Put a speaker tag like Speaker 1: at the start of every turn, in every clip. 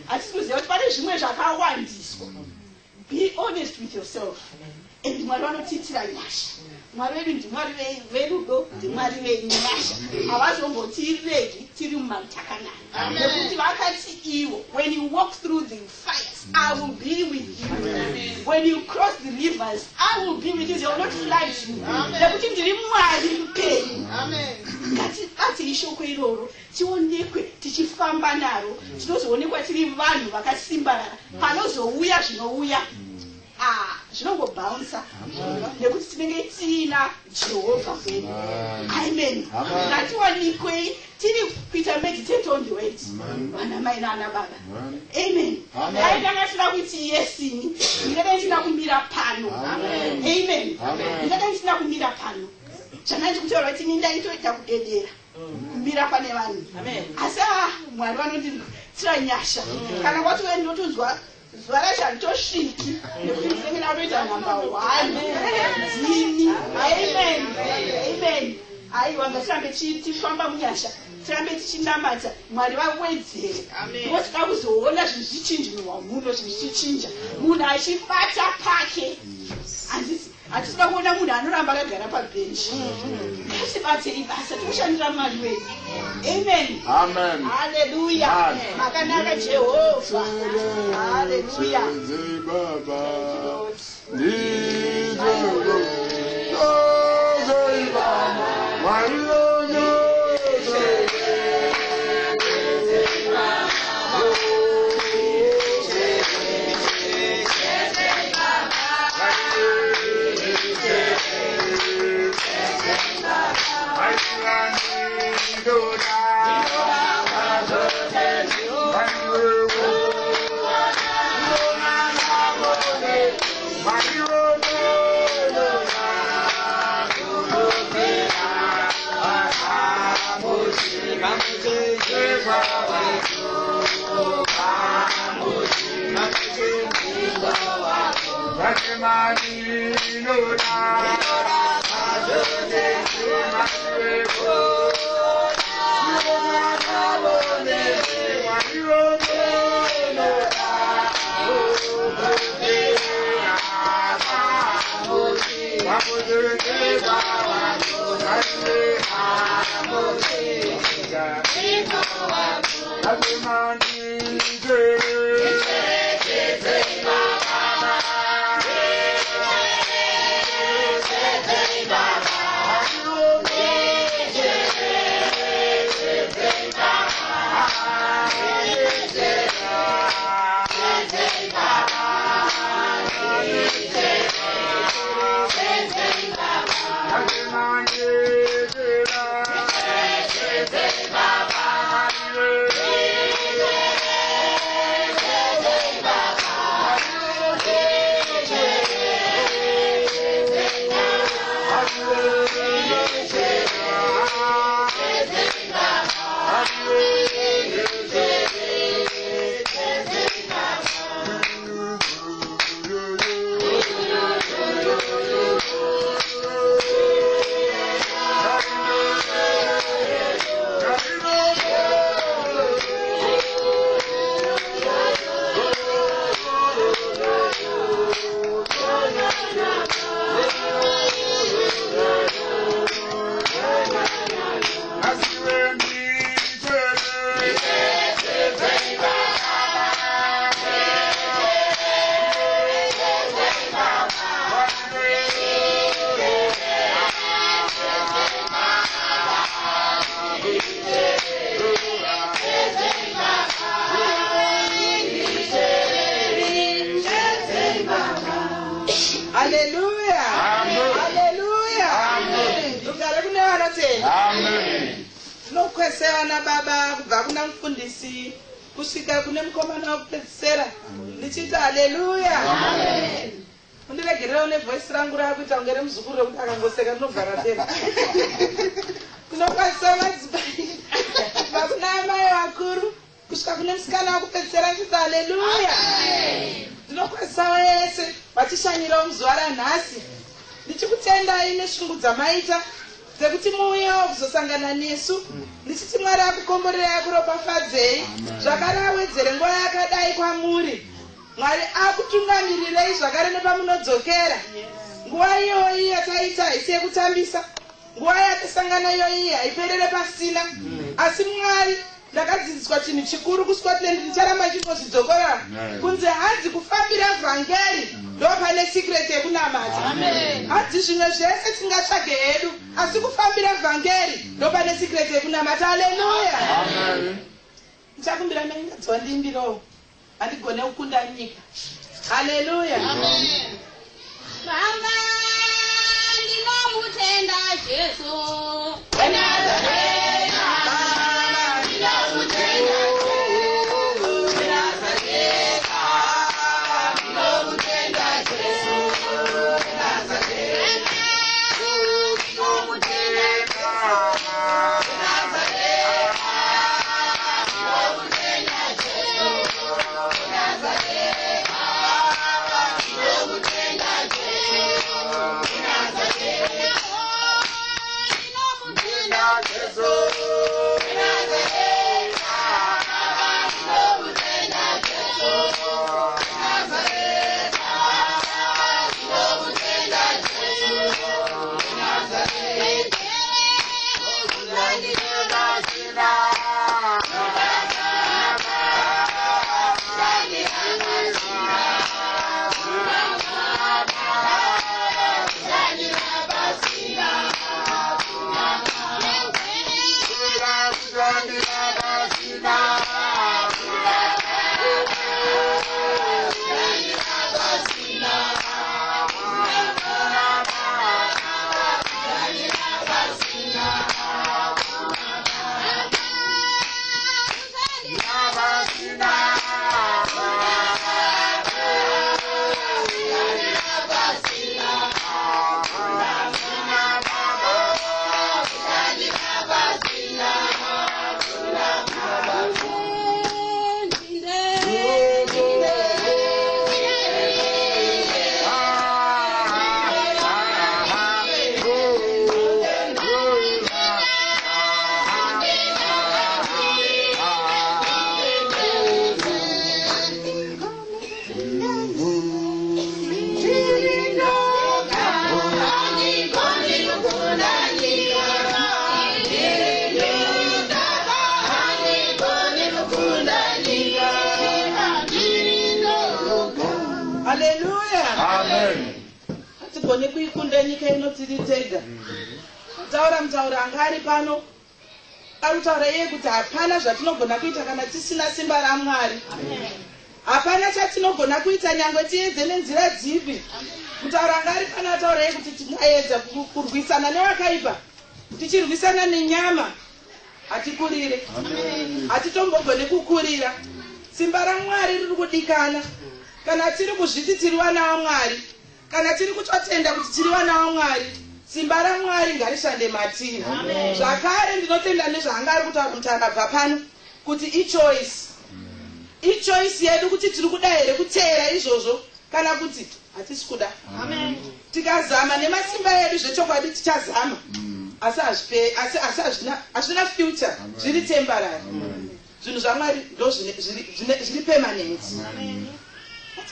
Speaker 1: atikuziva kuti pane zvimwe zvakawandiswa. Be honest with yourself. And Mwari vanotitira nyasha. Mwari wedu ndimwari verudo, ndimwari venyasha. Havazombotiregi tiri mumatakanani. Nekuti vakati ivo, when you walk through the fires, I will be with you. When you cross the rivers, I will be with you. They will not flood you. Nekuti ndiri Mwari mupenyu. Ngati ishoko iroro tionekwe tichifamba naro, tinozoonekwa tiri vanhu vakasimbarara. Panozouya zvinouya, zvinongobounsa nekuti tinenge tina Jehovha kwedu. Amen. Ngatiwanikwe tiri kuita meditate on the word. Vana mai nana baba. Amen. Ndanga ndina kuti yesini, ndinenge ndina kumira pano. Amen. Ndinenge ndina kumira pano. Chananzi kutaura kuti ndaitoita kudedera kumira pane vanhu. Asi Mwari vanonditira nyasha. Kana kwati wewe ndotozwa zuva racho handitosviki nekuti ndinenge ndatoita number 1. Dzini. Amen. Aiwa, ngatirambe tifamba munyasha, tirambe tichinamata Mwari vawedzere. Ndipo tida kuzoona zvinhu zvichinjwa muno, zvinhu zvichichinja, munhu achibata pake. Hatisina kuona munhu anoramba akagara pabhenji. Ngatibatei basa tikushandira Mwari wedu. Amen. Hallelujah. Makanaka Jehovha. Hallelujah.
Speaker 2: Nokwesana baba kubva kuna mufundisi kusvika kune mukomana wekupedzisira ndichiti haleluya. Amen. Undiregerera une voice rangu rakuita ungere muzukuru rekuti akangoseka ndinogara tena. Kunokwasisa madzimai kubva kuna amai vakuru kusvika kune musikana wekupedzisira ndichiti haleluya. Ndinokwasisa wese vachishanyirawo muzuva ranhasi ndichikutendai neshungu dzamaita dzekuti muuyewo kuzosangana nesu ndichiti Mwari akukomborera kuropafadzei zvakare awedzere nguva yakadai kwamuri. Mwari akutungamirira zvakare nepamunodzokera. Nguva iyoyi yataita haisi yekutambisa, nguva yatasangana iyoyi haiperere pasina. Asi Mwari, ndakadzidziswa chinhu chikuru kuScotland, ndicharamba ndichinozvidzokora kunze hanzi kufambira vhangeri ndo pane secret yekunamata. Hadzi zvimwe zvese tingatsvage hedu, asi kufambira vhangeri ndo pane secret yekunamata. Haleluya. Ndichakumbira mengadzowa ndiimbirawo, handigone kukunda nyika. Haleluya.
Speaker 3: Baba, ndinomutenda Jesu.
Speaker 2: Hatigone kuikunda nyika inotiri tega. Taura mutaura anga ari pano arikutaura iye kuti hapana zvatinogona kuita kana tisina simba raMwari. Hapana chatinogona kuita nyangwe tiedze nenzira dzipi. Mutaura anga ari pano ataura iye kuti tingaedza kurwisana nevakaipa, tichirwisana nenyama hatikurire, hatitombogone kukurira. Simba raMwari riri kudikana kana tiri kuzviti tiri vana vaMwari, kana tiri kutotenda kuti tiri vana vaMwari. Simba raMwari ngarishande matiri. Zvakare ndinotenda nezvaanga ari kutaura kuti akabva pano kuti ichoice yedu kuti tiri kuda here kuteera izvozvo kana kuti hatisi kuda. Tikazama nemasimba edu zvechokwadi tichazama, asi hazvina future, zviri temporary. Zvinhu zvaMwari ndo zviri permanent.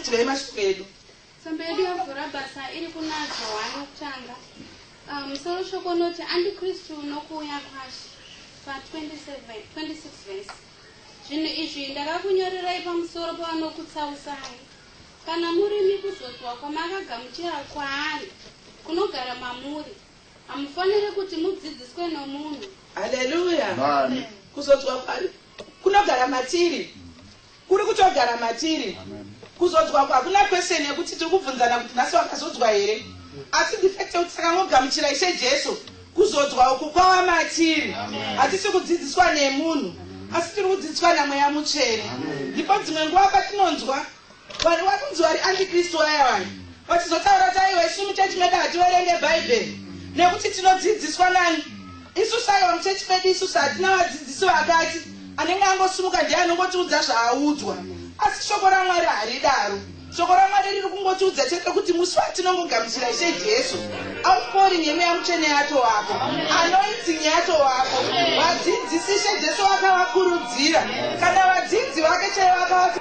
Speaker 2: Tive mashoko edu.
Speaker 3: Tsamba yedu yavhura basa iri kunadzwa wokutanga. Musoro shoko noti Antikristu nokuuya kwashe pa26 verse. Zvinhu izvi ndakakunyorerai pamusoro pavanokutsausai. Kana murimi kuzodzwa kwamakagamuchira kwaari kunogara mamuri, hamufaniri kuti mudzidziswe nomunhu.
Speaker 2: Haleluya. Kuzodzwa kwari kunogara matiri, kuri kutogara matiri. Kuzodzwa kwakuna question yekuti tiri kubvunzana kuti nhasi wakazodzwa here, asi defect yekuti takangogamuchira Ishe Jesu. Kuzodzwa uku kwava matiri, hatisi kudzidziswa nemunhu, asi tiri kudzidziswa naMweya Mutsvene. Ndipo dzimwe nguva patinonzwa vanhu vakunzi vari Antikristu vaya vanhu vachizotaura taiwe isu muchechi medu hativerenge Bhaibheri nekuti tinodzidziswa nani. Isusu aiwa muchechi medu isusu hatina vadzidzisi vakati anenge angosumuka ndiye anongotiudza zvaaudzwa, asi shoko raMwari haridaro. shoko ramwari riri kungotiudza chete kuti musi watinongogamuchira Ishe Jesu outpouring yemweya mutsvene yacho wako, anointing yacho wako. Vadzidzisi Ishe Jesu vakavakurudzira, kana vadzidzi vake chaivo vakava